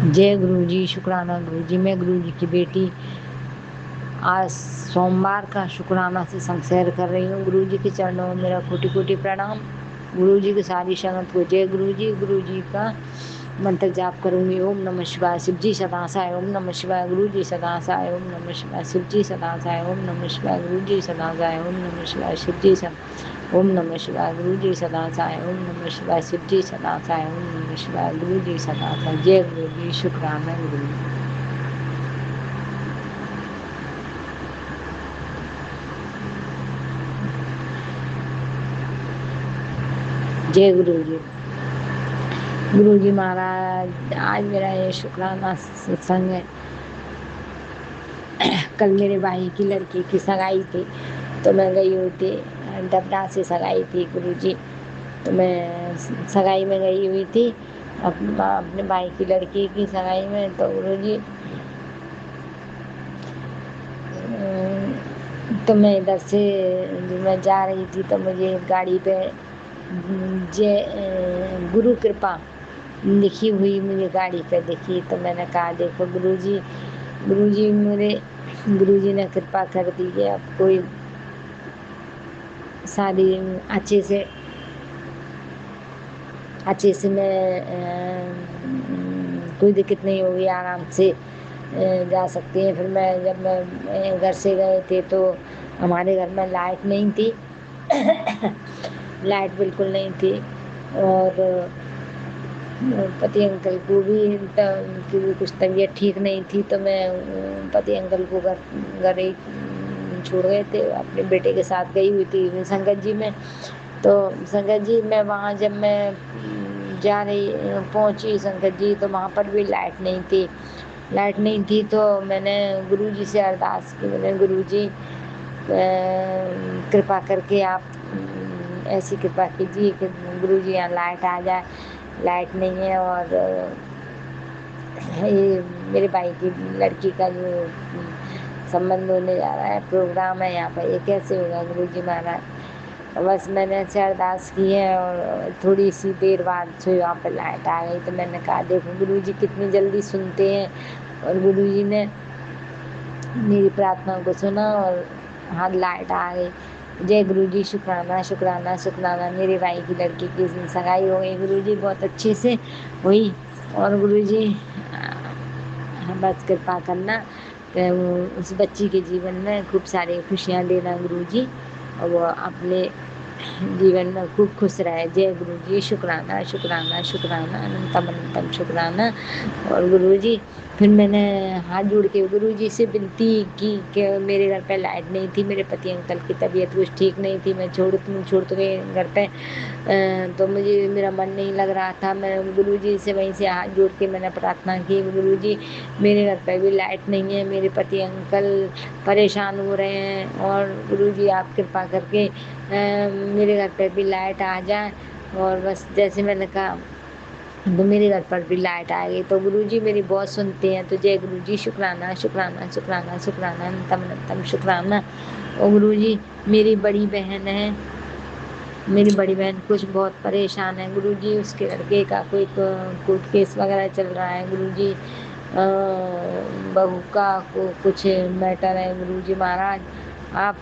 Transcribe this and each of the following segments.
जय गुरु जी, शुक्राना गुरु जी। मैं गुरु जी की बेटी आज सोमवार का शुक्राना से संग कर रही हूँ। गुरु जी के चरणों में मेरा कोटि कोटि प्रणाम। गुरु जी की सारी संगत को जय गुरु जी का मंत्र जाप करूंगी। ओम नमः शिवाय, शिव जी सदा साय। ओम नमः शिवाय, गुरु जी सदा साय। ओम नमः शिवाय, शिव जी सदा साय। ओम नमः शिवाय, गुरु जी सदा साय। ओम नमः शिवाय, शिव जी सदा। ओम नमः शिवाय, गुरु जी सदा साय। ओम नमः शिवाय, शिव जी सदा साय। ओम नमः शिवाय, गुरु जी सदा साय। जय गुरु जी, शुक्राना गुरु जी। जय गुरु जी। गुरु जी महाराज, आज मेरा ये शुक्राना सत्संग है। कल मेरे भाई की लड़की की सगाई थी, तो मैं गई हुई थी। डबरा से सगाई थी गुरु जी, तो मैं सगाई में गई हुई थी अपने भाई की लड़की की सगाई में। तो गुरु जी तो मैं इधर से मैं जा रही थी, तो मुझे गाड़ी पे जय गुरु कृपा लिखी हुई मुझे गाड़ी पे दिखी। तो मैंने कहा देखो गुरु जी मेरे गुरु जी ने कृपा कर दी है। अब कोई शादी अच्छे से मैं कोई दिक्कत नहीं होगी, आराम से जा सकती है। फिर मैं जब मैं घर से गए थे तो हमारे घर में लाइट नहीं थी। लाइट बिल्कुल नहीं थी। और पति अंकल को भी उनकी भी कुछ तबीयत ठीक नहीं थी, तो मैं पति अंकल को घर ही छोड़ गए थे। अपने बेटे के साथ गई हुई थी संगत जी में। तो संगत जी में वहाँ जब मैं जा रही पहुँची संगत जी, तो वहाँ पर भी लाइट नहीं थी। लाइट नहीं थी तो मैंने गुरु जी से अरदास की। मैंने गुरु जी कृपा करके आप ऐसी कृपा कीजिए कि गुरु जी यहाँ लाइट आ जाए। लाइट नहीं है, और ये मेरे भाई की लड़की का जो संबंध होने जा रहा है, प्रोग्राम है यहाँ पर, ये कैसे होगा गुरु जी महाराज। बस मैंने ऐसे अरदास की है, और थोड़ी सी देर बाद से वहाँ पर लाइट आ गई। तो मैंने कहा देखो गुरु जी कितनी जल्दी सुनते हैं, और गुरु जी ने मेरी प्रार्थना को सुना और हाँ लाइट आ गई। जय गुरु जी, शुक्राना शुक्राना शुक्राना। मेरे भाई की लड़की की सगाई हो गई गुरु जी, बहुत अच्छे से हुई। और गुरु जी बस कृपा करना कि उस बच्ची के जीवन में खूब सारी खुशियाँ देना गुरु जी, और वो अपने जीवन में खूब खुश रहे। जय गुरु जी, शुक्राना शुक्राना शुक्राना, अनंतम अनंतम शुक्राना। और गुरु जी फिर मैंने हाथ जोड़ के गुरु जी से विनती की कि मेरे घर पे लाइट नहीं थी, मेरे पति अंकल की तबीयत कुछ ठीक नहीं थी। मैं छोड़ तो गई घर पे, तो मुझे मेरा मन नहीं लग रहा था। मैं गुरु जी से वहीं से हाथ जोड़ के मैंने प्रार्थना की, गुरु जी मेरे घर पे भी लाइट नहीं है, मेरे पति अंकल परेशान हो रहे हैं, और गुरु जी आप कृपा करके मेरे घर पे भी लाइट आ जाए। और बस जैसे मैंने कहा तो मेरे घर पर भी लाइट आ गई। तो गुरु जी मेरी बहुत सुनते हैं। तो जय गुरु जी, शुक्राना शुक्राना शुक्राना शुक्राना, अनंतम अनंतम शुक्राना। और गुरु जी मेरी बड़ी बहन है, मेरी बड़ी बहन कुछ बहुत परेशान है गुरु जी। उसके लड़के का कोई कोर्ट केस वगैरह चल रहा है गुरु जी। बहू का कुछ मैटर है गुरु जी महाराज। आप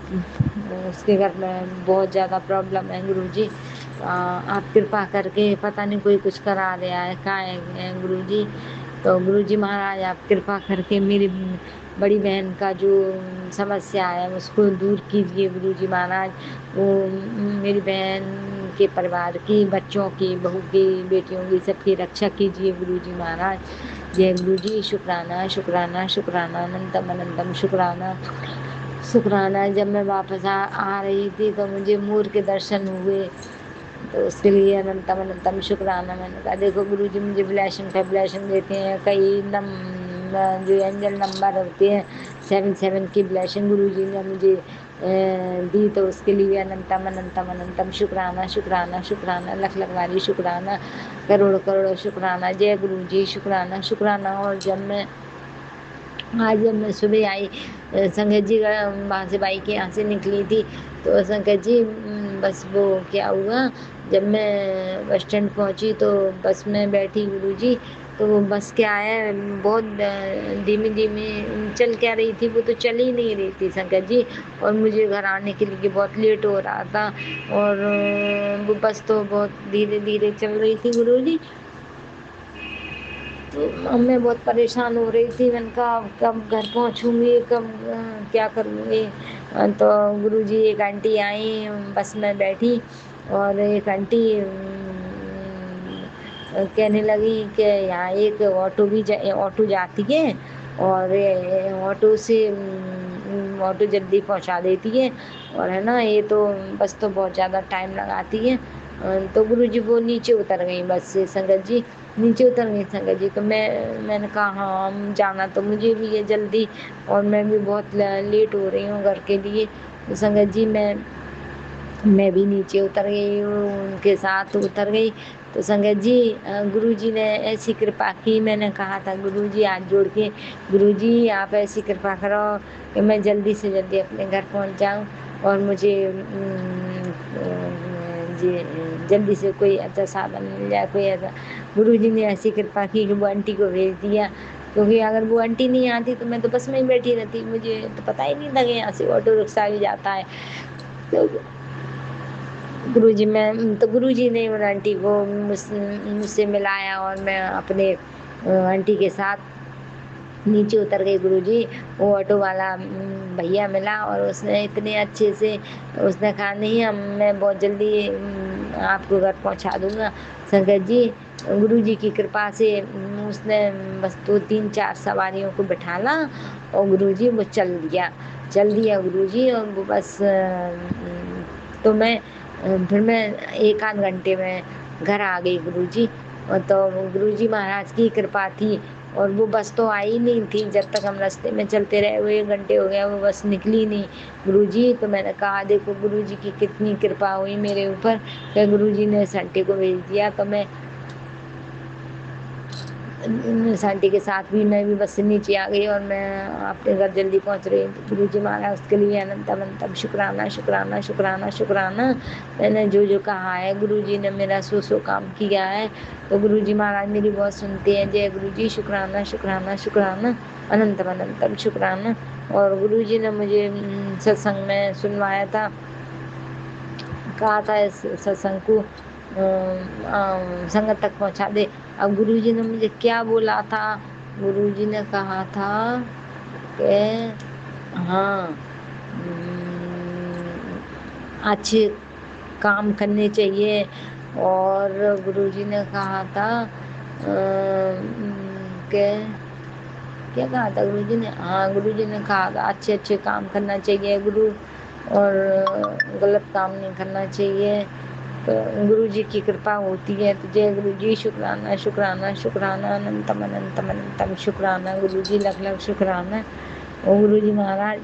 उसके घर में बहुत ज़्यादा प्रॉब्लम है गुरु जी। आप कृपा करके, पता नहीं कोई कुछ करा रहा है क्या है गुरु जी। तो गुरु जी महाराज आप कृपा करके मेरी बड़ी बहन का जो समस्या है उसको दूर कीजिए गुरु जी महाराज। वो मेरी बहन के परिवार की, बच्चों की, बहू की, बेटियों की, सबकी रक्षा कीजिए गुरु जी महाराज। जय गुरु जी, शुक्राना शुक्राना शुक्राना, अनंतम अनंतम शुक्राना शुक्राना। जब मैं वापस आ रही थी तो मुझे मोर के दर्शन हुए, तो उसके लिए अनंतम अनंतम शुक्राना। मैंने कहा देखो गुरु जी मुझे ब्लेसिंग पे ब्लेसिंग देते हैं। कई जो एंजल नंबर होते हैं 77 की ब्लेसिंग गुरु जी ने मुझे दी, तो उसके लिए अनंतम अनंतम अनंतम शुक्राना शुक्राना शुक्राना, लख लख वाली शुक्राना, करोड़ करोड़ शुक्राना। जय गुरु जी, शुक्राना शुक्राना। और आज जब मैं सुबह आई, संगत जी वहाँ से बाइक यहाँ से निकली थी, तो संगत जी बस वो क्या हुआ, जब मैं बस स्टैंड पहुँची तो बस में बैठी गुरु जी, तो बस क्या है, बहुत धीमी धीमी चल क्या रही थी, वो तो चल ही नहीं रही थी शंकर जी। और मुझे घर आने के लिए बहुत लेट हो रहा था, और वो बस तो बहुत धीरे धीरे चल रही थी गुरुजी। तो मैं बहुत परेशान हो रही थी, मैंने कहा कब घर पहुंचूंगी, कब क्या करूंगी। तो गुरुजी, एक आंटी आई, बस में बैठी, और एक आंटी कहने लगी कि यहाँ एक ऑटो जाती है, और ऑटो से ऑटो जल्दी पहुंचा देती है, और है ना, ये तो बस तो बहुत ज़्यादा टाइम लगाती है। तो गुरुजी वो नीचे उतर गई बस से, संगत जी नीचे उतर गई संगत जी। तो मैंने कहा हाँ, हम जाना तो मुझे भी है जल्दी, और मैं भी बहुत लेट हो रही हूँ घर के लिए। तो संगत जी मैं भी नीचे उतर गई हूँ, उनके साथ उतर गई। तो संगत जी, गुरुजी ने ऐसी कृपा की, मैंने कहा था गुरुजी हाथ जोड़ के, गुरुजी आप ऐसी कृपा करो कि मैं जल्दी से जल्दी अपने घर पहुंच जाऊं, और मुझे जी जल्दी से कोई अच्छा साधन मिल जाए, कोई ऐसा। गुरुजी ने ऐसी कृपा की कि वो आंटी को भेज दिया, क्योंकि अगर वो आंटी नहीं आती तो मैं तो बस में ही बैठी रहती, मुझे तो पता ही नहीं था कि यहाँ से ऑटो रिक्शा भी जाता है। तो गुरुजी ने उन आंटी को मुझसे मिलाया, और मैं अपने आंटी के साथ नीचे उतर गई गुरुजी। वो ऑटो वाला भैया मिला, और उसने इतने अच्छे से, उसने कहा नहीं, हम मैं बहुत जल्दी आपको घर पहुंचा दूंगा। संगत जी, गुरुजी की कृपा से उसने बस 2 3 4 सवारियों को बिठाला, और गुरुजी वो चल दिया गुरुजी। और वो बस तो फिर मैं 1 आध घंटे में घर आ गई गुरुजी। और तो गुरुजी महाराज की कृपा थी, और वो बस तो आई नहीं थी, जब तक हम रास्ते में चलते रहे, वो 1 घंटे हो गया, वो बस निकली नहीं गुरुजी। तो मैंने कहा देखो गुरुजी की कितनी कृपा हुई मेरे ऊपर, कि गुरुजी ने इस आंटी को भेज दिया। तो मैं इस आंटी के साथ भी मैं भी बस से नीचे आ गई, और मैं अपने घर जल्दी पहुंच रही हूँ। तो गुरुजी महाराज उसके लिए अनंत अनंतम शुक्राना शुक्राना शुक्राना शुक्राना। मैंने जो जो कहा है, गुरुजी ने मेरा सो काम किया है। तो गुरुजी महाराज मेरी बहुत सुनते हैं। जय गुरुजी, शुक्राना शुक्राना शुक्राना, अनंतम अनंतम शुक्राना। और गुरुजी ने मुझे सत्संग में सुनवाया था, कहा था इस सत्संग को संगत तक पहुंचा दे। अब गुरुजी ने मुझे क्या बोला था, गुरुजी ने कहा था कि हाँ, अच्छे काम करने चाहिए। और गुरुजी ने कहा था कि क्या कहा था गुरुजी ने, हाँ गुरुजी ने कहा था अच्छे अच्छे काम करना चाहिए गुरु, और गलत काम नहीं करना चाहिए। तो गुरुजी की कृपा होती है। तो जय गुरुजी, शुक्राना शुक्राना शुक्राना, अनंतम अनंतम अनंतम शुक्राना गुरुजी, लख लख शुक्राना। और गुरुजी महाराज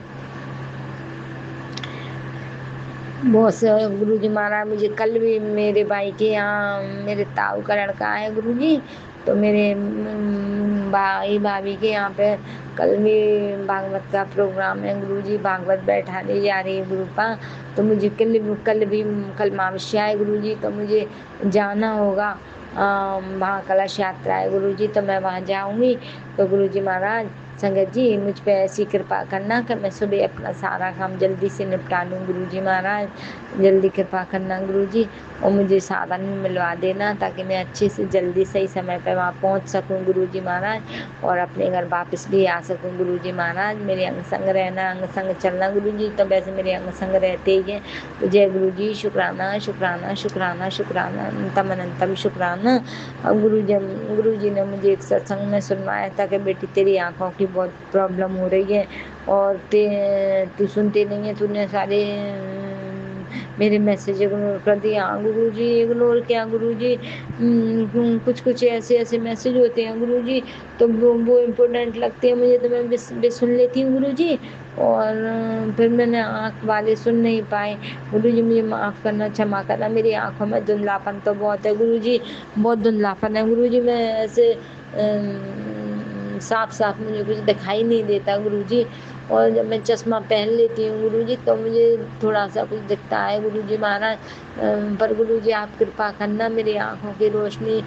बहुत से, गुरुजी महाराज मुझे कल भी, मेरे भाई के यहाँ मेरे ताऊ का लड़का है गुरुजी, तो मेरे भाई भाभी के यहाँ पे कल भी भागवत का प्रोग्राम है गुरुजी, भागवत बैठाने जा रही है गुरुपा। तो मुझे कल अमावस्या है गुरुजी, तो मुझे जाना होगा, वहाँ कलश यात्रा है गुरुजी, तो मैं वहाँ जाऊँगी। तो गुरुजी महाराज, संगत जी मुझ पे ऐसी कृपा करना कि मैं सुबह अपना सारा काम जल्दी से निपटा लूँ गुरुजी महाराज, जल्दी कृपा करना गुरुजी। और मुझे साधन में मिलवा देना, ताकि मैं अच्छे से जल्दी सही समय पर वहाँ पहुँच सकूँ गुरुजी महाराज, और अपने घर वापस भी आ सकूँ गुरुजी महाराज। मेरे अंग संग रहना, अंग संग चलना गुरुजी, तो वैसे मेरे अंग संग रहते ही हैं। तो जय गुरुजी, शुक्राना शुक्राना शुक्राना शुक्राना, अनंतम अनंतम शुक्राना। अब गुरुजी ने मुझे एक सत्संग में सुनवाया था कि बेटी तेरी आंखों की बहुत प्रॉब्लम हो रही है, और तू सुनती नहीं है, तूने सारे मेरे मैसेज इग्नोर कर दिया। हाँ गुरुजी, इग्नोर क्या गुरुजी, कुछ कुछ ऐसे ऐसे मैसेज होते हैं गुरुजी, तो वो इम्पोर्टेंट लगते हैं मुझे, तो मैं भी सुन लेती हूँ गुरुजी। और फिर मैंने आँख वाले सुन नहीं पाए गुरुजी, मुझे माफ़ करना, क्षमा करना। मेरी आँखों में धुंधलापन तो बहुत है गुरुजी, बहुत धुंधलापन है गुरुजी। मैं ऐसे साफ साफ मुझे कुछ दिखाई नहीं देता गुरुजी। और जब मैं चश्मा पहन लेती हूँ गुरुजी तो मुझे थोड़ा सा कुछ दिखता है गुरुजी महाराज। पर गुरुजी आप कृपा करना, मेरी आंखों की रोशनी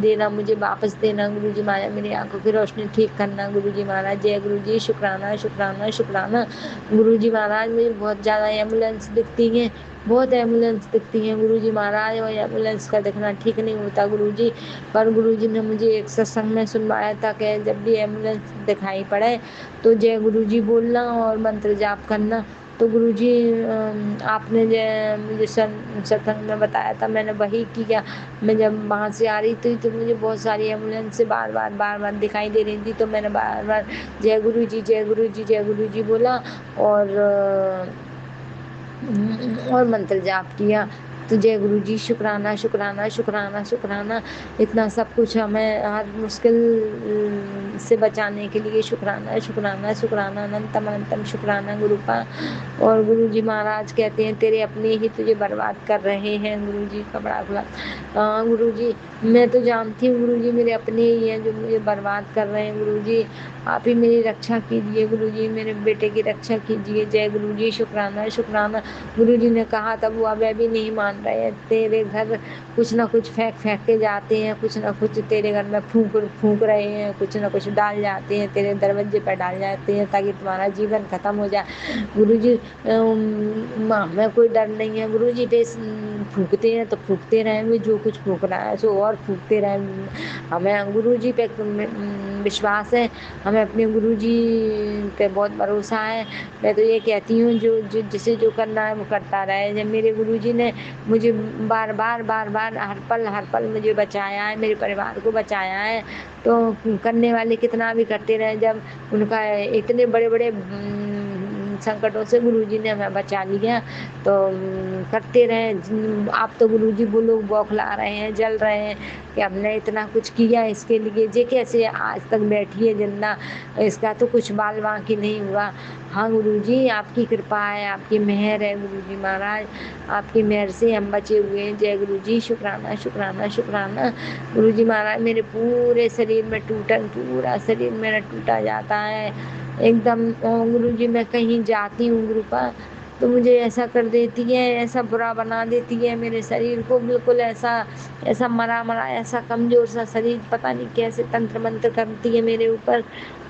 देना, मुझे वापस देना गुरुजी महाराज, मेरी आंखों की रोशनी ठीक करना गुरुजी महाराज। जय गुरुजी, शुक्राना शुक्राना शुक्राना गुरुजी महाराज। मुझे बहुत ज़्यादा एम्बुलेंस दिखती हैं, बहुत एम्बुलेंस दिखती हैं गुरुजी महाराज, और एम्बुलेंस का दिखना ठीक नहीं होता गुरुजी। पर गुरुजी ने मुझे एक सत्संग में सुनवाया था कि जब भी एम्बुलेंस दिखाई पड़े तो जय गुरुजी बोलना और मंत्र जाप करना। तो गुरुजी आपने मुझे सत्संग में बताया था, मैंने वही किया। मैं जब वहाँ से आ रही थी तो मुझे बहुत सारी एम्बुलेंस से बार बार दिखाई दे रही थी, तो मैंने बार बार जय गुरुजी जय गुरुजी जय गुरुजी बोला और मंत्र जाप किया। तो जय गुरुजी, शुक्राना शुक्राना शुक्राना शुक्राना। इतना सब कुछ हमें हर मुश्किल से बचाने के लिए शुक्राना शुक्राना शुक्राना अनंतम अनंतम शुक्राना गुरुपा। और गुरुजी महाराज कहते हैं तेरे अपने ही तुझे बर्बाद कर रहे हैं गुरुजी का बड़ा खुला। हाँ गुरुजी, मैं तो जानती हूँ गुरुजी मेरे अपने ही हैं जो मुझे बर्बाद कर रहे हैं गुरुजी। आप ही मेरी रक्षा कीजिए गुरुजी, मेरे बेटे की रक्षा कीजिए। जय गुरुजी, शुक्राना शुक्राना। गुरुजी ने कहा था वो अब भी नहीं मान रहे हैं, तेरे घर कुछ ना कुछ फेंक के जाते हैं, कुछ ना कुछ तेरे घर में फूंक रहे हैं, कुछ ना कुछ डाल जाते हैं, तेरे दरवाजे पर डाल जाते हैं ताकि तुम्हारा जीवन खत्म हो जाए गुरुजी। हमें कोई डर नहीं है गुरुजी, बेस फूंकते हैं तो फूंकते रहेंगे, जो कुछ फूंक रहा है सो और फूंकते रहें। हमें गुरुजी पे विश्वास है, हमें अपने गुरुजी पे बहुत भरोसा है। मैं तो ये कहती हूँ जो जिसे जो करना है वो करता रहे। जब मेरे गुरुजी ने मुझे बार बार हर पल मुझे बचाया है, मेरे परिवार को बचाया है, तो करने वाले कितना भी करते रहे। जब उनका इतने बड़े बड़े संकटों से गुरुजी ने हमें बचा लिया तो करते रहे। आप तो गुरुजी बोलो बौखला रहे हैं, जल रहे हैं कि हमने इतना कुछ किया इसके लिए, जे कैसे आज तक बैठी है जिंदा, इसका तो कुछ बाल बाकी नहीं हुआ। हाँ गुरुजी, आपकी कृपा है, आपकी मेहर है गुरुजी महाराज, आपकी मेहर से हम बचे हुए हैं। जय गुरुजी, शुक्राना शुक्राना शुक्राना गुरुजी महाराज। मेरे पूरे शरीर में टूटन, पूरा शरीर मेरा टूटा जाता है एकदम। गुरुजी मैं कहीं जाती हूँ गुरुपा तो मुझे ऐसा कर देती है, ऐसा बुरा बना देती है मेरे शरीर को, बिल्कुल ऐसा मरा मरा, ऐसा कमजोर सा शरीर, पता नहीं कैसे तंत्र मंत्र करती है मेरे ऊपर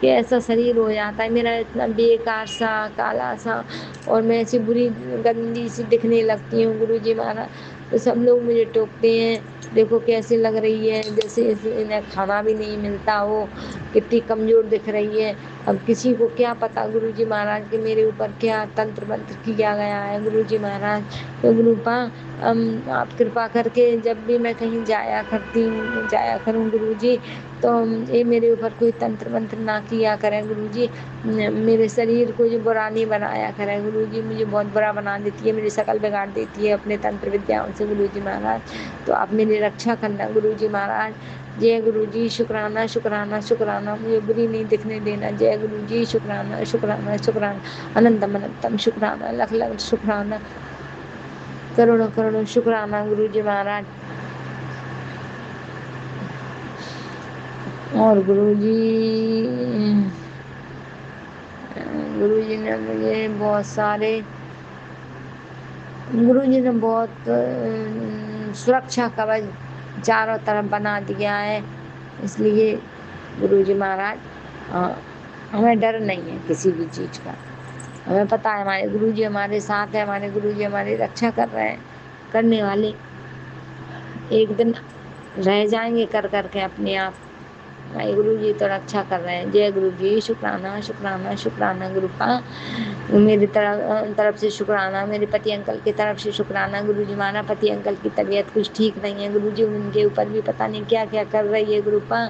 कि ऐसा शरीर हो जाता है मेरा, इतना बेकार सा काला सा, और मैं ऐसी बुरी गंदी सी दिखने लगती हूँ गुरुजी महाराज। तो सब लोग मुझे टोकते हैं, देखो कैसी लग रही है, जैसे इन्हें खाना भी नहीं मिलता हो, कितनी कमजोर दिख रही है। अब किसी को क्या पता गुरुजी महाराज कि मेरे ऊपर क्या तंत्र मंत्र किया गया है गुरुजी महाराज। तो गुरुपा आप कृपा करके जब भी मैं कहीं जाया करूं गुरुजी, तो ये मेरे ऊपर कोई तंत्र मंत्र ना किया करें गुरुजी, मेरे शरीर को जो बुरा नहीं बनाया करें गुरुजी। मुझे बहुत बुरा बना देती है, मेरी शक्ल बिगाड़ देती है अपने तंत्र विद्याओं से गुरुजी महाराज। तो आप मेरी रक्षा करना गुरुजी महाराज। जय गुरुजी, शुक्राना शुक्राना शुक्राना, मुझे बुरी नहीं दिखने देना। जय गुरुजी, शुक्राना शुक्राना शुक्राना अनंतम अनंतम शुक्राना, लख लख शुक्राना, करोड़ों करोड़ों शुक्राना गुरुजी महाराज। और गुरुजी ने मुझे बहुत सारे, गुरुजी ने बहुत सुरक्षा कवच चारों तरफ बना दिया है, इसलिए गुरुजी महाराज हमें डर नहीं है किसी भी चीज़ का। हमें पता है हमारे गुरुजी हमारे साथ है, हमारे गुरुजी हमारी रक्षा कर रहे हैं। करने वाले एक दिन रह जाएंगे कर करके अपने आप, हमारे गुरुजी तो रक्षा कर रहे हैं। जय गुरुजी, शुक्राना शुक्राना शुक्राना गुरुपा। मेरी तरफ से शुक्राना, मेरे पति अंकल की तरफ से शुक्राना गुरुजी महाराज। पति अंकल की तबीयत कुछ ठीक नहीं है गुरुजी, उनके ऊपर भी पता नहीं क्या क्या कर रही है गुरुपा।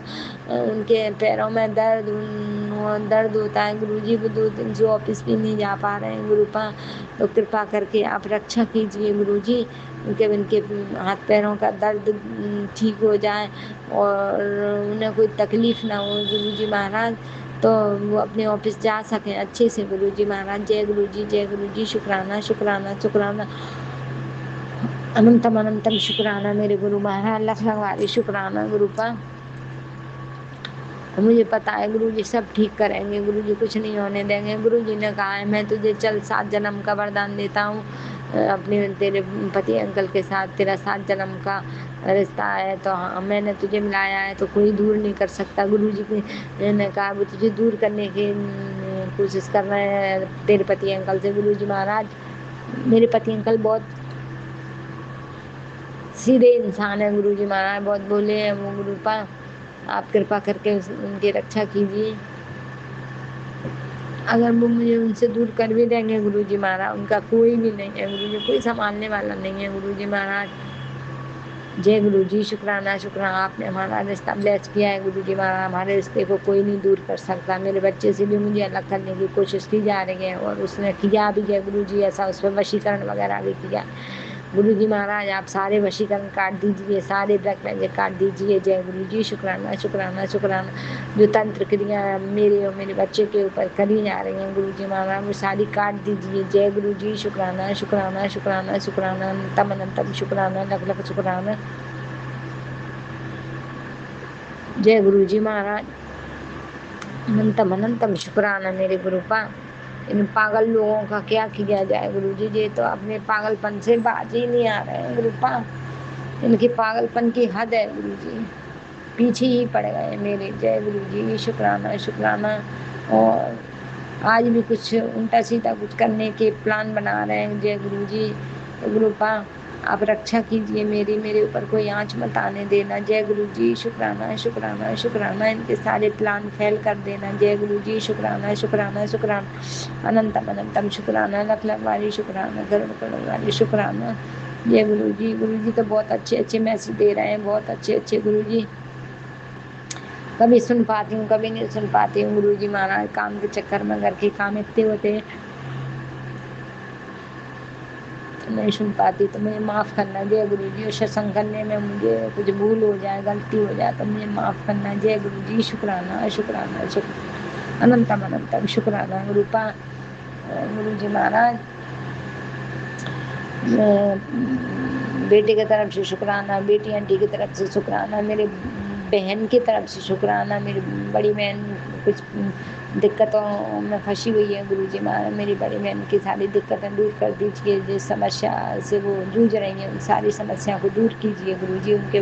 उनके पैरों में दर्द होता है गुरुजी, वो 2 दिन से ऑफिस भी नहीं जा पा रहे हैं गुरुपा। तो कृपा करके आप रक्षा कीजिए गुरुजी, उनके हाथ पैरों का दर्द ठीक हो जाए और उन्हें कोई तकलीफ ना हो गुरुजी महाराज, तो वो अपने ऑफिस जा सकें अच्छे से गुरुजी महाराज। जय गुरुजी, शुक्राना शुक्राना शुक्राना अनंतम अनंतम शुक्राना मेरे गुरु महाराज। लख लख वारी शुक्राना गुरुपा। मुझे पता है गुरुजी सब ठीक करेंगे, गुरुजी कुछ नहीं होने देंगे। गुरुजी ने कहा है मैं तुझे चल 7 जन्म का वरदान देता हूँ, अपने तेरे पति अंकल के साथ तेरा 7 जन्म का रिश्ता है, तो हाँ मैंने तुझे मिलाया है तो कोई दूर नहीं कर सकता। गुरुजी ने कहा वो तुझे दूर करने की कोशिश कर रहे हैं तेरे पति अंकल से। गुरुजी महाराज मेरे पति अंकल बहुत सीधे इंसान है, गुरुजी महाराज बहुत बोले हैं वो। गुरुपा आप कृपा करके उनकी रक्षा कीजिए। अगर वो मुझे उनसे दूर कर भी देंगे गुरुजी महाराज, उनका कोई भी नहीं है गुरुजी, कोई संभालने वाला नहीं है गुरुजी महाराज। जय गुरुजी, शुक्राना शुक्राना, आपने हमारा रिश्ता ब्लेस किया है गुरुजी महाराज। हमारे रिश्ते को कोई नहीं दूर कर सकता। मेरे बच्चे से भी मुझे अलग करने की कोशिश की जा रही है और उसने किया भी है गुरुजी, ऐसा उस पर वशीकरण वगैरह भी किया। गुरुजी महाराज आप सारे वशीकरण काट दीजिए, सारे ब्लैक मैजिक काट दीजिए। जय गुरुजी, शुक्राना शुक्राना शुक्राना। जो तंत्र क्रिया मेरे और मेरे बच्चे के ऊपर करी जा रही हैं गुरुजी महाराज, वो सारी काट दीजिए। जय गुरुजी, शुक्राना शुक्राना शुक्राना शुक्राना, अनंतम अनंतम शुक्राना, लख लख शुक्राना। जय गुरुजी महाराज, अनंतम अनंतम शुक्राना मेरे गुरुपा। इन पागल लोगों का क्या किया जाए गुरुजी, ये तो अपने पागलपन से बाज ही नहीं आ रहे हैं गुरुपा। इनके पागलपन की हद है गुरुजी, पीछे ही पड़ गए मेरे। जय गुरुजी, शुक्राना शुक्राना। और आज भी कुछ उल्टा सीधा कुछ करने के प्लान बना रहे हैं। जय गुरुजी, गुरुपा आप रक्षा कीजिए मेरी, मेरे ऊपर कोई आँच मत आने देना। जय गुरुजी, शुक्राना शुक्राना शुक्राना, इनके सारे प्लान फेल कर देना। जय गुरुजी, शुक्राना शुक्राना शुक्राना, अनंतम अनंतम शुक्राना, लख लख वाली शुक्राना, करोड़ करोड़ वाली शुक्राना। जय गुरुजी, गुरुजी तो बहुत अच्छे अच्छे मैसेज दे रहे हैं, बहुत अच्छे अच्छे गुरुजी। कभी सुन पाती हूँ कभी नहीं सुन पाती हूँ गुरुजी महाराज, काम के चक्कर में घर के काम इतने होते हैं तो नहीं सुन पाती, तो मुझे माफ़ करना जय गुरुजी। और सत्संग करने में मुझे कुछ भूल हो जाए, गलती हो जाए तो मुझे माफ़ करना। जय गुरुजी, शुक्राना शुक्राना शुक्र, अनंतम अनंतम शुक्राना गुरुपा। गुरुजी महाराज बेटे की तरफ से शुक्राना, बेटी आंटी की तरफ से शुक्राना, मेरे बहन की तरफ से शुक्राना। मेरी बड़ी बहन कुछ दिक्कतों में फंसी हुई है गुरुजी महाराज, मेरी बड़ी बहन की सारी दिक्कतें दूर कर दीजिए। जिस समस्या से वो जूझ रही हैं उन सारी समस्या को दूर कीजिए गुरुजी। उनके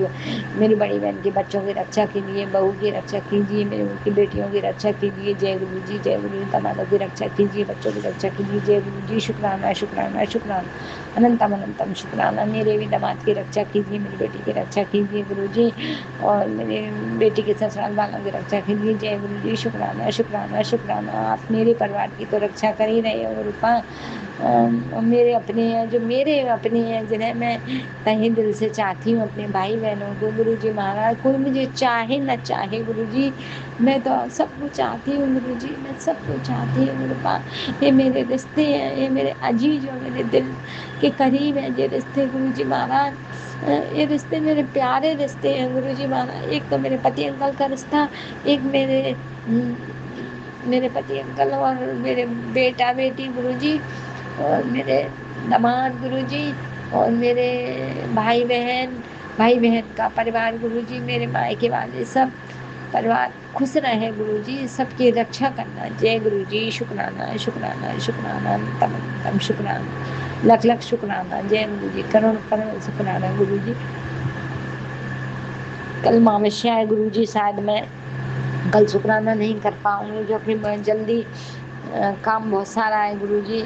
मेरी बड़ी बहन के बच्चों की रक्षा कीजिए, बहू की रक्षा कीजिए, मेरी उनकी बेटियों की रक्षा कीजिए। जय गुरुजी, जय गुरुजी, दामादों की रक्षा कीजिए, बच्चों की रक्षा कीजिए। जय गुरुजी, शुक्राना शुक्राना शुक्राना, अनंतम अनंतम शुक्राना। मेरे भी दामाद की रक्षा कीजिए, मेरी बेटी की रक्षा कीजिए गुरुजी, और मेरे बेटी के ससुराल वालों की रक्षा कीजिए। जय गुरुजी, शुक्राना शुक्राना शुक्राना। आप मेरे परिवार की तो रक्षा कर ही रहे हो गुरुपा। मेरे अपने हैं, जो मेरे अपने हैं, जिन्हें मैं तहे दिल से चाहती हूँ, अपने भाई बहनों को गुरुजी महाराज। कोई मुझे चाहे न चाहे गुरुजी, मैं तो सबको चाहती हूँ गुरुजी, मैं सबको चाहती हूँ गुरुपा। ये मेरे रिश्ते हैं, ये मेरे अजीज और मेरे दिल के करीब हैं ये रिश्ते गुरुजी महाराज। ये रिश्ते मेरे प्यारे रिश्ते हैं गुरुजी महाराज। एक तो मेरे पति अंकल का रिश्ता, एक मेरे पति अंकल और मेरे बेटा बेटी गुरुजी, और मेरे दामाद गुरुजी, और मेरे भाई बहन का परिवार गुरुजी, मेरे मायके वाले सब परिवार खुश रहे गुरुजी, सबकी रक्षा करना। जय गुरुजी, शुक्राना शुक्राना शुक्राना, तम तम शुक्राना, लख लख शुक्राना। जय गुरुजी, करोड़ करोड़ शुक्राना गुरुजी। कल अमावस्या है गुरुजी, शायद मैं कल शुक्राना नहीं कर पाऊंगी, जो कि मैं जल्दी काम बहुत सारा है गुरुजी।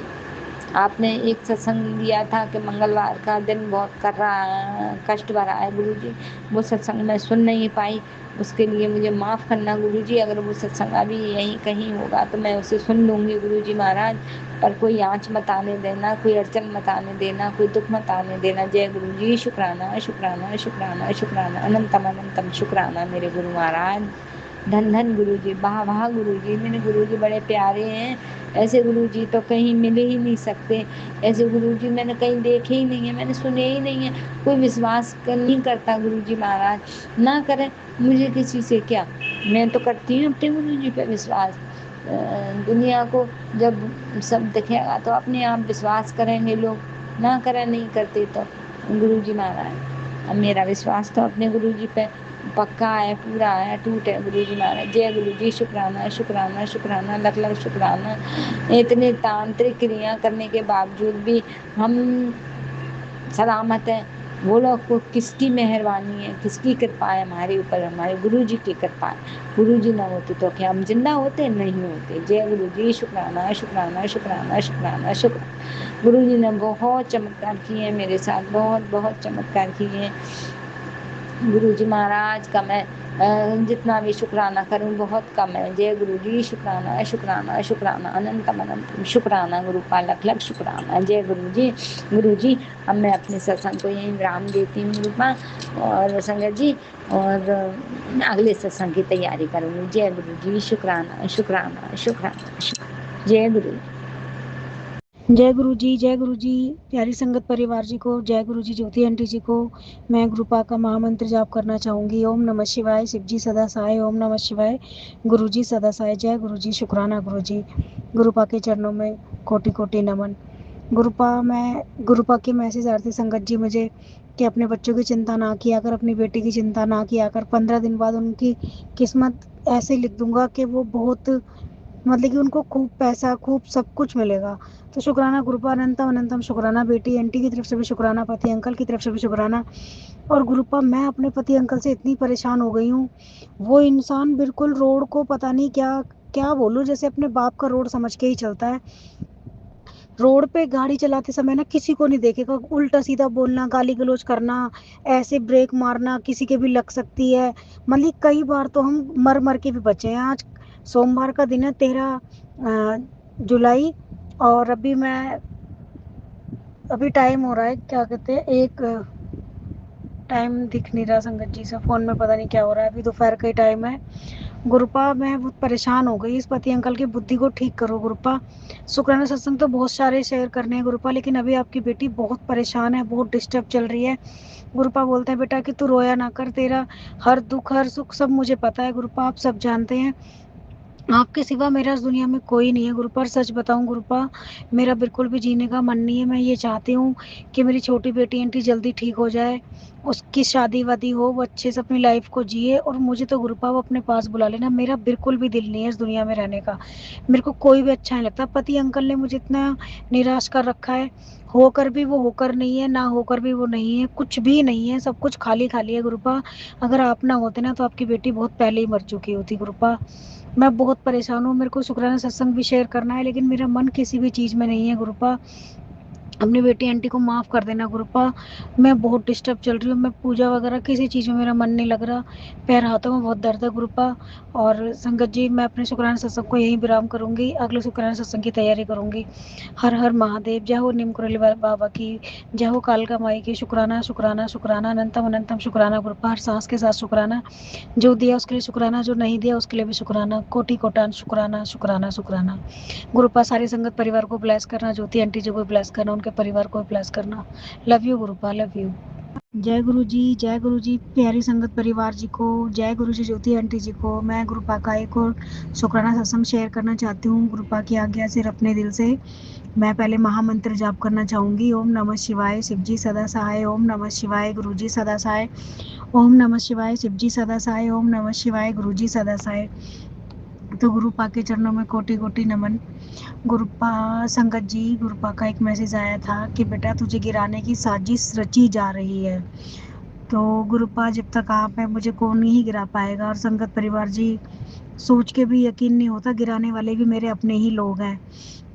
आपने एक सत्संग दिया था कि मंगलवार का दिन बहुत कर रहा कष्ट भरा है गुरुजी, वो सत्संग मैं सुन नहीं पाई, उसके लिए मुझे माफ़ करना गुरुजी। अगर वो सत्संग अभी यहीं कहीं होगा तो मैं उसे सुन लूँगी गुरुजी महाराज, पर कोई आँच मत आने देना, कोई अड़चन मत आने देना, कोई दुख मत आने देना। जय गुरुजी, शुक्राना शुक्राना शुक्राना शुक्राना, अनंतम अनंतम शुक्राना मेरे गुरु महाराज। धन धन गुरुजी, वाह वाह गुरुजी, मेरे गुरुजी बड़े प्यारे हैं। ऐसे गुरुजी तो कहीं मिले ही नहीं सकते, ऐसे गुरुजी मैंने कहीं देखे ही नहीं है, मैंने सुने ही नहीं है। कोई विश्वास नहीं करता गुरुजी महाराज, ना करें, मुझे किसी से क्या, मैं तो करती हूँ अपने गुरुजी पे विश्वास। दुनिया को जब सब दिखेगा तो अपने आप विश्वास करेंगे लोग, ना करें नहीं करते तो गुरुजी महाराज। अब मेरा विश्वास तो अपने गुरु जी पे पक्का है, पूरा है, टूट है गुरु जी महाराज। जय गुरु जी, शुक्राना शुक्राना शुक्राना, लख लख शुक्राना। इतने तांत्रिक क्रिया करने के बावजूद भी हम सलामत है। वो लोग को किसकी मेहरबानी है, किसकी कृपा है हमारे ऊपर, हमारे गुरु जी की कृपा है। गुरु जी ना होते तो क्या हम जिंदा होते? नहीं होते। जय गुरु जी, शुक्राना शुक्राना शुक्राना शुक्राना शुक्राना। गुरु जी ने बहुत चमत्कार किए हैं मेरे साथ, बहुत बहुत चमत्कार किए हैं। गुरु जी महाराज का मैं जितना भी शुक्राना करूं बहुत कम है। जय गुरु जी, शुक्राना शुक्राना शुक्राना, अनंतम अनंतम शुक्राना गुरु का, लख लख शुक्राना। जय गुरु जी। गुरु जी, अब मैं अपने सत्संग को यहीं विराम देती हूँ रूपा और संगत जी, और अगले सत्संग की तैयारी करूंगी। जय गुरु जी, शुक्राना शुक्राना शुक्राना शुक्राना। जय गुरु जी। जय गुरु जी, जय गुरु जी। प्यारी संगत परिवार जी को जय गुरु जी। ज्योति आंटी जी को मैं गुरुपा का महामंत्र जाप करना चाहूंगी। ओम नमः शिवाय, शिव जी सदा सहाय। ओम नमः शिवाय, गुरु जी सदा सहाय। जय गुरु जी, शुक्राना गुरु जी। गुरुपा के चरणों में कोटि कोटि नमन। गुरुपा, मैं गुरुपा की मैसेज आरती संगत जी मुझे कि अपने बच्चों की चिंता ना किया कर, अपनी बेटी की चिंता ना किया कर। 15 दिन बाद उनकी किस्मत ऐसे लिख दूंगा कि वो बहुत, मतलब कि उनको खूब पैसा, खूब सब कुछ मिलेगा। तो शुक्राना गुरुपा, अनंतम अनंतम शुक्राना। बेटी आंटी की तरफ से भी शुक्राना, पति अंकल की तरफ से भी शुक्राना। और गुरुपा, मैं अपने पति अंकल से इतनी परेशान हो गई हूँ। वो इंसान बिल्कुल रोड को पता नहीं क्या क्या बोलूं, जैसे अपने बाप का रोड समझ के ही चलता है। रोड पे गाड़ी चलाते समय ना किसी को नहीं देखेगा, उल्टा सीधा बोलना, गाली गलौज करना, ऐसे ब्रेक मारना, किसी के भी लग सकती है। मतलब कई बार तो हम मर मर के भी बचे हैं। आज सोमवार का दिन है, 13 जुलाई, और अभी टाइम हो रहा है, क्या कहते हैं, एक टाइम दिख नहीं रहा संगत जी से, फोन में पता नहीं क्या हो रहा है। अभी दोपहर का ही टाइम है। गुरुपा, मैं बहुत परेशान हो गई। इस पति अंकल की बुद्धि को ठीक करो गुरुपा। शुक्राना सत्संग तो बहुत सारे शेयर करने हैं गुरुपा, लेकिन अभी आपकी बेटी बहुत परेशान है, बहुत डिस्टर्ब चल रही है। गुरुपा बोलते हैं बेटा कि तू रोया ना कर, तेरा हर दुख हर सुख सब मुझे पता है गुरुपा, आप सब जानते हैं। आपके सिवा मेरा इस दुनिया में कोई नहीं है गुरुपा। सच बताऊं गुरुपा, मेरा बिल्कुल भी जीने का मन नहीं है। मैं ये चाहती हूँ कि मेरी छोटी बेटी आंटी जल्दी ठीक हो जाए, उसकी शादी वादी हो, वो अच्छे से अपनी लाइफ को जिए, और मुझे तो गुरुपा वो अपने पास बुला लेना। मेरा बिल्कुल भी दिल नहीं है इस दुनिया में रहने का। मेरे को कोई भी अच्छा नहीं लगता। पति अंकल ने मुझे इतना निराश कर रखा है। होकर भी वो होकर नहीं है, ना होकर भी वो नहीं है, कुछ भी नहीं है, सब कुछ खाली खाली है गुरुपा। अगर आप ना होते ना तो आपकी बेटी बहुत पहले ही मर चुकी होती गुरुपा। मैं बहुत परेशान हूँ। मेरे को शुक्राना सत्संग भी शेयर करना है, लेकिन मेरा मन किसी भी चीज़ में नहीं है गुरुपा। अपनी बेटी आंटी को माफ़ कर देना गुरुपा। मैं बहुत डिस्टर्ब चल रही हूँ। मैं पूजा वगैरह किसी चीज़ में मेरा मन नहीं लग रहा। पैर हाथों में बहुत दर्द है गुरुपा। और संगत जी, मैं अपने शुक्राना सत्संग को यहीं विराम करूँगी, अगले शुक्राना सत्संग की तैयारी करूँगी। हर हर महादेव। जय हो नीम कुरली बाबा की, जय हो कालका माई की। शुक्राना शुक्राना शुक्राना, अनंतम अनंतम शुक्राना गुरुपा। हर सांस के साथ शुक्राना। जो दिया उसके लिए शुक्राना, जो नहीं दिया उसके लिए भी शुक्राना। कोटि कोटान शुक्राना शुक्राना शुक्राना। गुरुपा, सारी संगत परिवार को ब्लेस करना, ज्योति आंटी जी को ब्लेस करना, उनके परिवार को ब्लेस करना। Love you Gurupa, love you. जय गुरु जी, जय गुरु जी। प्यारी संगत परिवार जी को जय गुरु जी। ज्योति आंटी जी को मैं गुरुपा का एक और शुक्राना सत्संग शेयर करना चाहती हूँ गुरुपा की आज्ञा से, अपने दिल से। मैं पहले महामंत्र जाप करना चाहूंगी। ओम नमः शिवाय, शिव जी सदा सहाय। ओम नमः शिवाय, गुरु जी सदा सहाय। ओम नमः शिवाय, शिव जी सदा सहाय। ओम नमः शिवाय, गुरु जी सदा सहाय। तो गुरुपा के चरणों में कोटि कोटि नमन। गुरुपा संगत जी, गुरुपा का एक मैसेज आया था कि बेटा तुझे गिराने की साजिश रची जा रही है। तो गुरुपा, जब तक आप हैं मुझे कौन ही गिरा पाएगा। और संगत परिवार जी, सोच के भी यकीन नहीं होता, गिराने वाले भी मेरे अपने ही लोग हैं।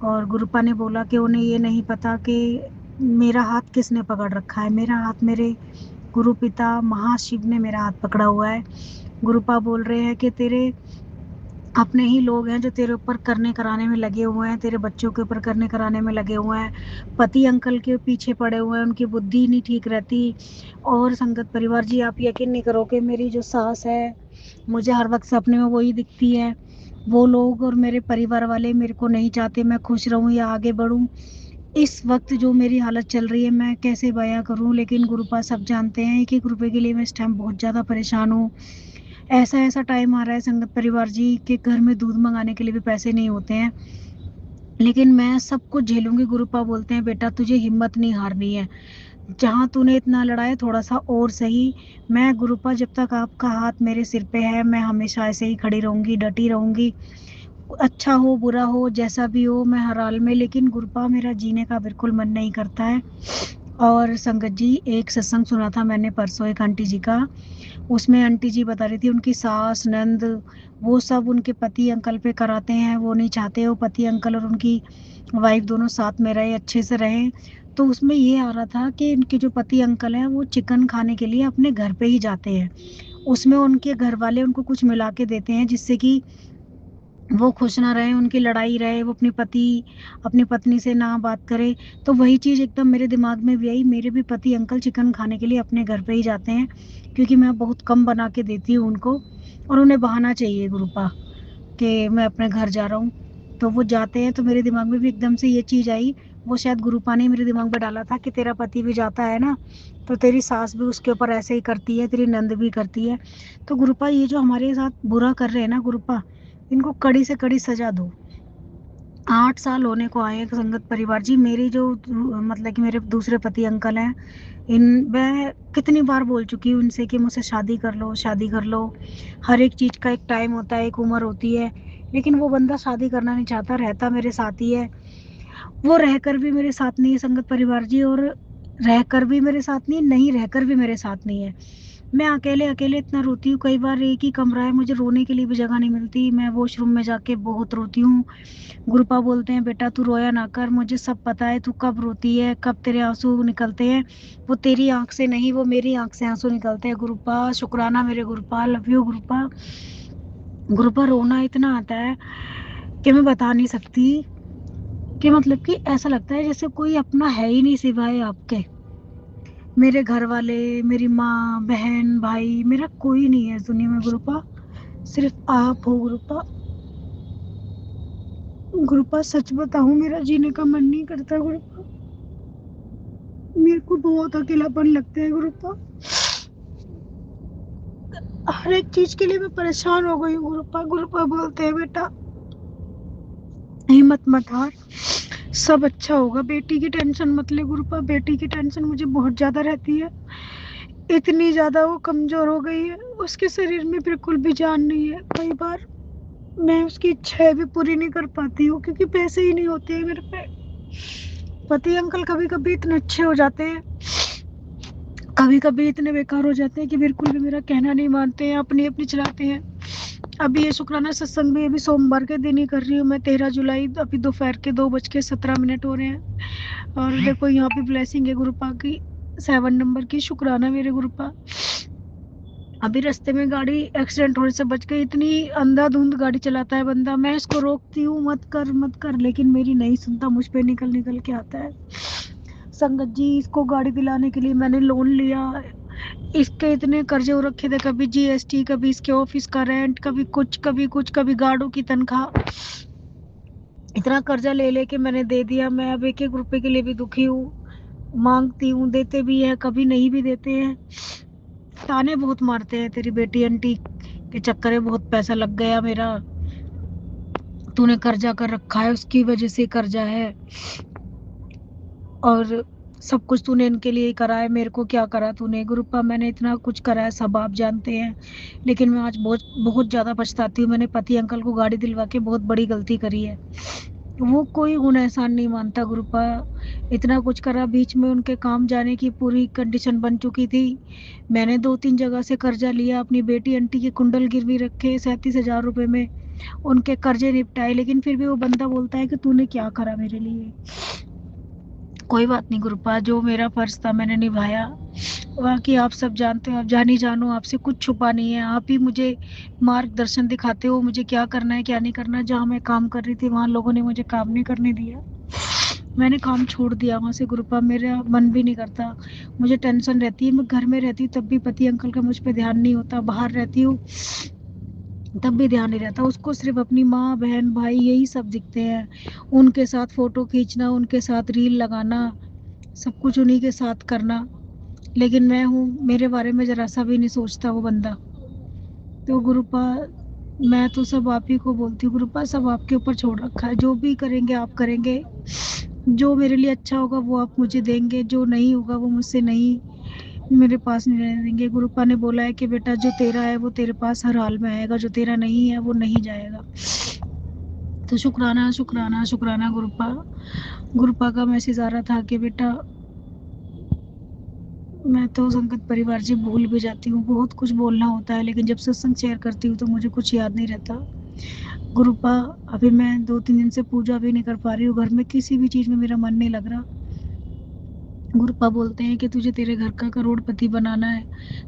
और गुरुपा ने बोला कि उन्हें ये नहीं पता कि मेरा हाथ किसने पकड़ रखा है। मेरा हाथ मेरे गुरु पिता महाशिव ने मेरा हाथ पकड़ा हुआ है। गुरुपा बोल रहे हैं कि तेरे अपने ही लोग हैं जो तेरे ऊपर करने कराने में लगे हुए हैं, तेरे बच्चों के ऊपर करने कराने में लगे हुए हैं, पति अंकल के पीछे पड़े हुए हैं, उनकी बुद्धि नहीं ठीक रहती। और संगत परिवार जी, आप यकीन नहीं करोगे, मेरी जो सास है, मुझे हर वक्त सपने में वही दिखती है। वो लोग और मेरे परिवार वाले मेरे को नहीं चाहते मैं खुश रहूं या आगे बढ़ूं। इस वक्त जो मेरी हालत चल रही है मैं कैसे बयां करूं, लेकिन गुरुपा सब जानते हैं कि रुपए के लिए मैं इस टाइम बहुत ज़्यादा परेशान हूँ। ऐसा ऐसा टाइम आ रहा है संगत परिवार जी के घर में दूध मंगाने के लिए भी पैसे नहीं होते हैं, लेकिन मैं सब कुछ झेलूंगी। गुरुपा बोलते हैं बेटा तुझे हिम्मत नहीं हारनी है। जहाँ तूने इतना लड़ाया थोड़ा सा और सही। मैं गुरुपा जब तक आपका हाथ मेरे सिर पे है मैं हमेशा ऐसे ही खड़ी रहूंगी, डटी रहूंगी। अच्छा हो बुरा हो जैसा भी हो मैं हर हाल में, लेकिन गुरुपा मेरा जीने का बिल्कुल मन नहीं करता है। और संगत जी एक सत्संग सुना था मैंने परसों एक आंटी जी का, उसमें आंटी जी बता रही थी उनकी सास नंद वो सब उनके पति अंकल पे कराते हैं, वो नहीं चाहते वो पति अंकल और उनकी वाइफ दोनों साथ में रहे, अच्छे से रहे। तो उसमें ये आ रहा था कि इनके जो पति अंकल हैं वो चिकन खाने के लिए अपने घर पे ही जाते हैं, उसमें उनके घर वाले उनको कुछ मिला के देते हैं जिससे कि वो खुश ना रहे, उनकी लड़ाई रहे, वो अपनी पत्नी से ना बात करे। तो वही चीज एकदम मेरे दिमाग में भी आई, मेरे भी पति अंकल चिकन खाने के लिए अपने घर पे ही जाते हैं, क्योंकि मैं बहुत कम बना के देती हूँ उनको, और उन्हें बहाना चाहिए गुरुपा कि मैं अपने घर जा रहा हूँ। तो वो जाते हैं, तो मेरे दिमाग में भी एकदम से ये चीज आई। वो शायद गुरुपा ने मेरे दिमाग में डाला था कि तेरा पति भी जाता है ना, तो तेरी सास भी उसके ऊपर ऐसे ही करती है, तेरी नंद भी करती है। तो गुरुपा ये जो हमारे साथ बुरा कर रहे हैं ना गुरुपा, इनको कड़ी से कड़ी सजा दो। 8 साल होने को आए हैं संगत परिवार जी, मेरी जो मतलब कि मेरे दूसरे पति अंकल हैं, इन मैं कितनी बार बोल चुकी हूँ इनसे कि मुझसे शादी कर लो, शादी कर लो। हर एक चीज का एक टाइम होता है, एक उम्र होती है, लेकिन वो बंदा शादी करना नहीं चाहता, रहता मेरे साथ ही है। वो रहकर भी मेरे साथ नहीं है संगत परिवार जी, और रहकर भी मेरे साथ नहीं, नहीं रहकर भी मेरे साथ नहीं है। मैं अकेले अकेले इतना रोती हूँ, कई बार एक ही कमरा है, मुझे रोने के लिए भी जगह नहीं मिलती, मैं वॉशरूम में जाके बहुत रोती हूँ। गुरुपा बोलते हैं बेटा तू रोया ना कर, मुझे सब पता है तू कब रोती है, कब तेरे आंसू निकलते हैं, वो तेरी आंख से नहीं वो मेरी आंख से आंसू निकलते हैं। गुरुपा शुक्राना मेरे गुरुपा, लव यू गुरुपा। गुरुपा रोना इतना आता है कि मैं बता नहीं सकती, कि मतलब कि ऐसा लगता है जैसे कोई अपना है ही नहीं सिवाय आपके। मेरे घर वाले, मेरी माँ बहन भाई, मेरा कोई नहीं है इस दुनिया में गुरुपा, सिर्फ आप हो गुरुपा। गुरुपा सच बताऊं मेरा जीने का मन नहीं करता गुरुपा, मेरे को बहुत अकेलापन लगता है गुरुपा, हर एक चीज के लिए मैं परेशान हो गई हूँ गुरुपा। गुरुपा बोलते हैं बेटा हिम्मत मत हार, सब अच्छा होगा, बेटी की टेंशन मत ले गुरुपा, बेटी की टेंशन मुझे बहुत ज्यादा रहती है, इतनी ज्यादा वो कमजोर हो गई है, उसके शरीर में बिल्कुल भी जान नहीं है। कई बार मैं उसकी इच्छाएं भी पूरी नहीं कर पाती हूँ क्योंकि पैसे ही नहीं होते हैं मेरे पे। पति अंकल कभी कभी इतने अच्छे हो जाते हैं, कभी कभी इतने बेकार हो जाते हैं कि बिल्कुल भी मेरा कहना नहीं मानते हैं, अपनी अपनी चलाते हैं। अभी ये शुक्राना सत्संग भी अभी सोमवार के दिन ही कर रही हूँ मैं, 13 जुलाई, अभी दोपहर के 2:17 हो रहे हैं। और देखो यहाँ पे ब्लेसिंग है गुरुपा की, 7 नंबर की, शुक्राना मेरे गुरुपा। अभी रास्ते में गाड़ी एक्सीडेंट होने से बच गई, इतनी अंधाधुंध गाड़ी चलाता है बंदा, मैं इसको रोकती हूँ मत कर मत कर, लेकिन मेरी नहीं सुनता, मुझ पे निकल निकल के आता है। संगत जी इसको गाड़ी दिलाने के लिए मैंने लोन लिया, इसके इतने कर्जे हो रखे थे, कभी जीएसटी, कभी इसके ऑफिस का रेंट, कभी कुछ कभी कुछ, कभी गाड़ों की तनख्वाह, इतना कर्जा ले लेके मैंने दे दिया। मैं अब एक एक रुपए के लिए भी दुखी हूँ, मांगती हूँ, देते भी है, कभी नहीं भी देते हैं, ताने बहुत मारते हैं, तेरी बेटी आंटी के चक्कर में बहुत पैसा लग गया मेरा, तूने कर्जा कर रखा है, उसकी वजह से कर्जा है, और सब कुछ तूने इनके लिए ही करा है, मेरे को क्या करा तूने। गुरुपा मैंने इतना कुछ करा है सब आप जानते हैं, लेकिन मैं आज बहुत बहुत ज्यादा पछताती हूँ, मैंने पति अंकल को गाड़ी दिलवा के बहुत बड़ी गलती करी है। वो कोई गुण एहसान नहीं मानता गुरुपा, इतना कुछ करा, बीच में उनके काम जाने की पूरी कंडीशन बन चुकी थी, मैंने 2-3 जगह से कर्जा लिया, अपनी बेटी आंटी के कुंडल गिरवी रखे 37,000 रुपए में, उनके कर्जे निपटाए, लेकिन फिर भी वो बंदा बोलता है कि तूने क्या करा मेरे लिए। कोई बात नहीं गुरुपा, जो मेरा फर्ज था मैंने निभाया, बाकी आप सब जानते हो, आप जानी जानो, आपसे कुछ छुपा नहीं है, आप ही मुझे मार्गदर्शन दिखाते हो मुझे क्या करना है क्या नहीं करना। जहाँ मैं काम कर रही थी वहां लोगों ने मुझे काम नहीं करने दिया, मैंने काम छोड़ दिया वहां से गुरुपा, मेरा मन भी नहीं करता, मुझे टेंशन रहती है, मैं घर में रहती हूँ तब भी पति अंकल का मुझ पर ध्यान नहीं होता, बाहर रहती हूँ तब भी ध्यान नहीं रहता, उसको सिर्फ अपनी माँ बहन भाई यही सब दिखते हैं, उनके साथ फोटो खींचना, उनके साथ रील लगाना, सब कुछ उन्हीं के साथ करना, लेकिन मैं हूँ, मेरे बारे में जरा सा भी नहीं सोचता वो बंदा। तो गुरुपा मैं तो सब आप ही को बोलती हूँ गुरुपा, सब आपके ऊपर छोड़ रखा है, जो भी करेंगे आप करेंगे, जो मेरे लिए अच्छा होगा वो आप मुझे देंगे, जो नहीं होगा वो मुझसे नहीं, मेरे पास नहीं रहने देंगे। गुरुपा ने बोला है कि बेटा जो तेरा है वो तेरे पास हर हाल में आएगा, जो तेरा नहीं है वो नहीं जाएगा। तो शुक्राना शुक्राना शुक्राना गुरुपा। गुरुपा का मैसेज आ रहा था कि बेटा मैं तो संगत परिवार जी भूल भी जाती हूँ, बहुत कुछ बोलना होता है लेकिन जब सत्संग शेयर करती हूँ तो मुझे कुछ याद नहीं रहता। गुरुपा अभी मैं 2-3 दिन से पूजा भी नहीं कर पा रही हूँ, घर में किसी भी चीज में मेरा मन नहीं लग रहा। गुरुपा बोलते हैं कि तुझे तेरे घर का करोड़पति बनाना है,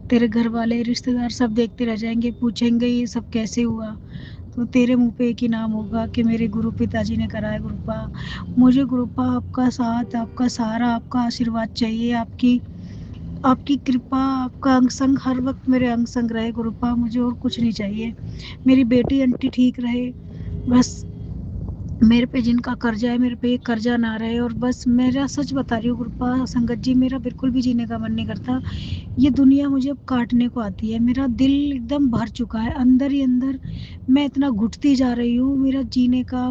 तेरे घर वाले रिश्तेदार सब देखते रह जाएंगे, पूछेंगे ये सब कैसे हुआ, तो तेरे मुंह पे एक ही नाम होगा कि मेरे गुरु पिताजी ने करा है। गुरुपा मुझे गुरुपा आपका साथ, आपका सहारा, आपका आशीर्वाद चाहिए, आपकी आपकी कृपा, आपका अंग संग हर वक्त मेरे अंग संग रहे गुरुपा, मुझे और कुछ नहीं चाहिए। मेरी बेटी आंटी ठीक रहे बस, मेरे पे जिनका कर्जा है मेरे पे ये कर्जा ना रहे, और बस मेरा सच बता रही हूँ गुरुपा संगत जी, मेरा बिल्कुल भी जीने का मन नहीं करता। ये दुनिया मुझे अब काटने को आती है, मेरा दिल एकदम भर चुका है अंदर ही अंदर, मैं इतना घुटती जा रही हूँ, मेरा जीने का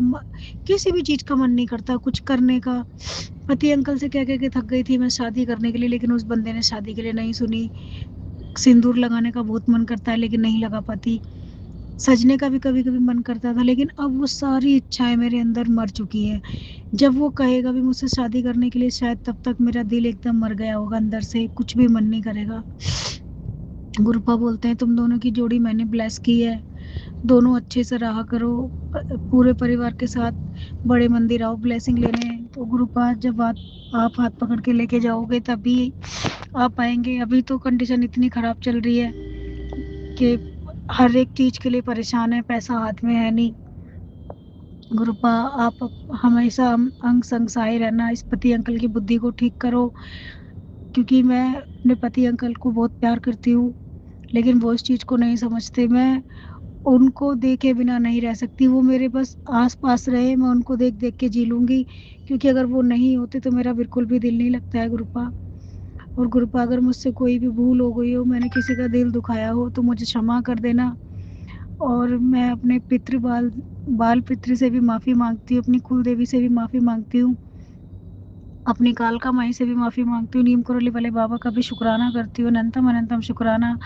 किसी भी चीज का मन नहीं करता कुछ करने का। पति अंकल से कह के थक गई थी मैं शादी करने के लिए, लेकिन उस बंदे ने शादी के लिए नहीं सुनी। सिंदूर लगाने का बहुत मन करता है लेकिन नहीं लगा पाती। सजने का भी कभी कभी मन करता था, लेकिन अब वो सारी इच्छाएं मेरे अंदर मर चुकी है। जब वो कहेगा भी मुझसे शादी करने के लिए, शायद तब तक मेरा दिल एकदम मर गया होगा, अंदर से कुछ भी मन नहीं करेगा। गुरुपा बोलते हैं तुम दोनों की जोड़ी मैंने ब्लेस की है, दोनों अच्छे से रहा करो, पूरे परिवार के साथ बड़े मंदिर आओ ब्लेसिंग लेने। तो गुरुपा जब आप हाथ पकड़ के लेके जाओगे तभी आप आएंगे, अभी तो कंडीशन इतनी खराब चल रही है कि हर एक चीज के लिए परेशान है, पैसा हाथ में है नहीं। गुरुपा आप हमेशा अंग संग सहाय रहना, इस पति अंकल की बुद्धि को ठीक करो, क्योंकि मैं अपने पति अंकल को बहुत प्यार करती हूँ लेकिन वो इस चीज को नहीं समझते। मैं उनको देखे बिना नहीं रह सकती, वो मेरे बस आस पास रहे, मैं उनको देख देख के जी लूंगी, क्योंकि अगर वो नहीं होते तो मेरा बिल्कुल भी दिल नहीं लगता है गुरुपा। और गुरुपा अगर मुझसे कोई भी भूल हो गई हो, मैंने किसी का दिल दुखाया हो तो मुझे क्षमा कर देना। और मैं अपने पितृ बाल बाल पितृ से भी माफी मांगती हूँ, अपनी कुल देवी से भी माफी मांगती हूँ, अपनी कालका माई से भी माफी मांगती हूँ, नीम करोली वाले बाबा का भी शुक्राना करती हूँ, अनंतम अनंतम शुक्राना।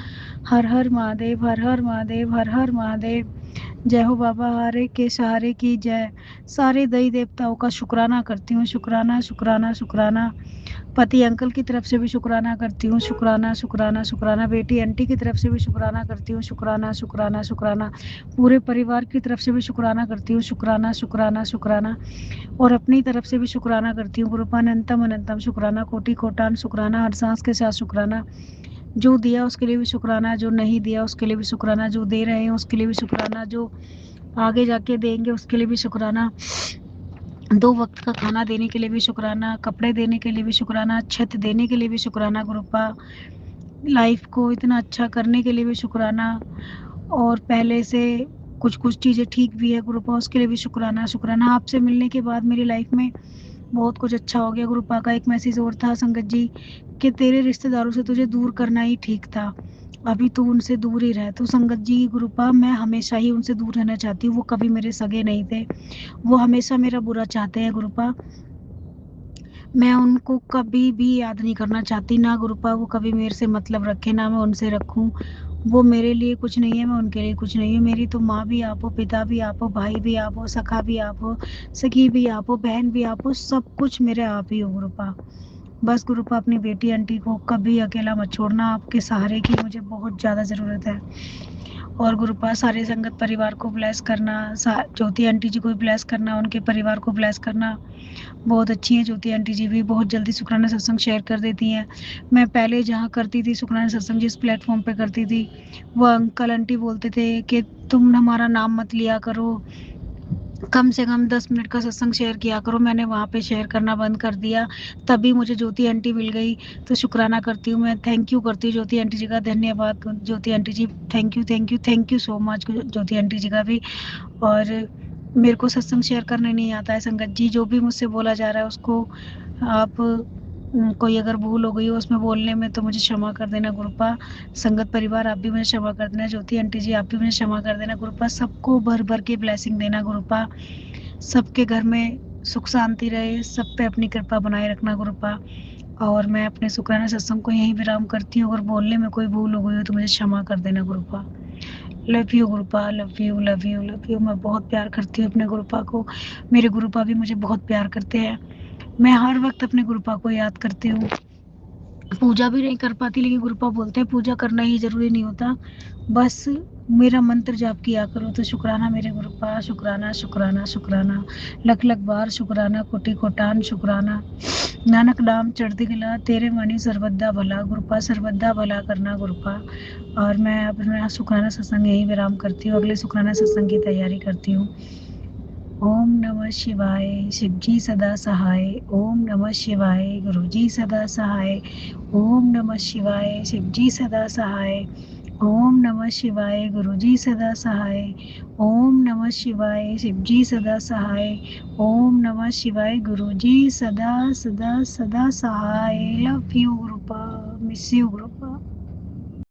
हर हर महादेव, हर हर महादेव, हर हर महादेव। जय हो बाबा हारे के सहारे की जय। सारे देवी देवताओं का शुक्राना करती हूँ, शुक्राना शुक्राना शुक्राना। पति अंकल की तरफ से भी शुक्राना करती हूँ, शुक्राना शुक्राना शुक्राना। बेटी आंटी की तरफ से भी शुक्राना करती हूँ, शुक्राना शुक्राना शुक्राना। पूरे परिवार की तरफ से भी शुक्राना करती हूँ, शुक्राना शुक्राना शुक्राना। और अपनी तरफ से भी शुक्राना करती हूँ गुरुपा, अनंतम अनंतम शुक्राना, कोटि कोटान शुक्राना, हर सांस के साथ शुक्राना। जो दिया उसके लिए भी शुक्राना, जो नहीं दिया उसके लिए भी शुक्राना, जो दे रहे हैं उसके लिए भी शुक्राना, जो आगे जाके देंगे उसके लिए भी शुक्राना, 2 वक्त का खाना देने के लिए भी शुक्राना, कपड़े देने के लिए भी शुक्राना, छत देने के लिए भी शुक्राना गुरुपा, लाइफ को इतना अच्छा करने के लिए भी शुक्राना। और पहले से कुछ कुछ चीज़ें ठीक भी है गुरुपा, उसके लिए भी शुक्राना शुक्राना। आपसे मिलने के बाद मेरी लाइफ में बहुत कुछ अच्छा हो गया गुरुपा। का एक मैसेज और था संगत जी कि तेरे रिश्तेदारों से तुझे दूर करना ही ठीक था, अभी तू उनसे दूर ही रह। तो संगत जी गुरुपा मैं हमेशा ही उनसे दूर रहना चाहती हूँ, वो कभी मेरे सगे नहीं थे, वो हमेशा मेरा बुरा चाहते हैं गुरुपा। मैं उनको कभी भी याद नहीं करना चाहती ना गुरुपा, वो कभी मेरे से मतलब रखे ना मैं उनसे रखूं। वो मेरे लिए कुछ नहीं है, मैं उनके लिए कुछ नहीं हूँ। मेरी तो माँ भी आप हो, पिता भी आप हो, भाई भी आप हो, सखा भी आप हो, सखी भी आप हो, बहन भी आप हो, सब कुछ मेरे आप ही हो गुरुपा। बस गुरुपा अपनी बेटी आंटी को कभी अकेला मत छोड़ना, आपके सहारे की मुझे बहुत ज़्यादा ज़रूरत है। और गुरुपा सारे संगत परिवार को ब्लेस करना, ज्योति आंटी जी को भी ब्लेस करना, उनके परिवार को ब्लेस करना। बहुत अच्छी है ज्योति आंटी जी भी, बहुत जल्दी शुक्राना सत्संग शेयर कर देती हैं। मैं पहले जहाँ करती थी शुक्राना सत्संग जिस प्लेटफॉर्म पे करती थी, वो अंकल आंटी बोलते थे कि तुम हमारा नाम मत लिया करो, कम से कम 10 मिनट का सत्संग शेयर किया करो। मैंने वहाँ पे शेयर करना बंद कर दिया, तभी मुझे ज्योति आंटी मिल गई। तो शुक्राना करती हूँ मैं, थैंक यू करती हूँ ज्योति आंटी जी का, धन्यवाद Jyoti aunty ji, thank you thank you thank you so much Jyoti aunty ji का भी। और मेरे को सत्संग शेयर करने नहीं आता है संगत जी, जो भी मुझसे बोला जा रहा है उसको आप कोई अगर भूल हो गई हो उसमें बोलने में तो मुझे क्षमा कर देना गुरुपा। संगत परिवार आप भी मुझे क्षमा कर देना, ज्योति आंटी जी आप भी मुझे क्षमा कर देना गुरुपा। सबको भर भर के ब्लेसिंग देना गुरुपा, सबके घर में सुख शांति रहे, सब पे अपनी कृपा बनाए रखना गुरुपा। और मैं अपने शुक्राना सत्संग को यहीं विराम करती हूँ। अगर बोलने में कोई भूल हो गई हो तो मुझे क्षमा कर देना Gurupa. Love you Gurupa, love you love you love you. मैं बहुत प्यार करती हूँ अपने गुरुपा को, मेरे गुरुपा भी मुझे बहुत प्यार करते हैं। मैं हर वक्त अपने गुरुपा को याद करती हूँ। पूजा भी नहीं कर पाती, लेकिन गुरुपा बोलते हैं पूजा करना ही जरूरी नहीं होता, बस मेरा मंत्र जाप किया करो। तो शुक्राना मेरे गुरुपा, शुक्राना शुक्राना शुक्राना, लख लख बार शुक्राना, कोटि कोटान शुक्राना। नानक नाम चढ़ती गला, तेरे वाणी सर्वदा भला, गुरुपा सर्वदा भला करना गुरुपा। और मैं अपना शुक्राना सत्संग यही विराम करती हूँ, अगले शुक्राना सत्संग की तैयारी करती हूँ। ओम नमः शिवाय, शिवजी सदा सहाय। ओम नमः शिवाय, गुरुजी सदा सहाय। ओम नमः शिवाय, शिवजी सदा सहाय। ओम नमः शिवाय, गुरुजी सदा सहाय। ओम नमः शिवाय, शिवजी सदा सहाय। ओम नमः शिवाय, गुरुजी सदा सदा सदा सहाय। Love you Gurupa, miss you गुरुपा।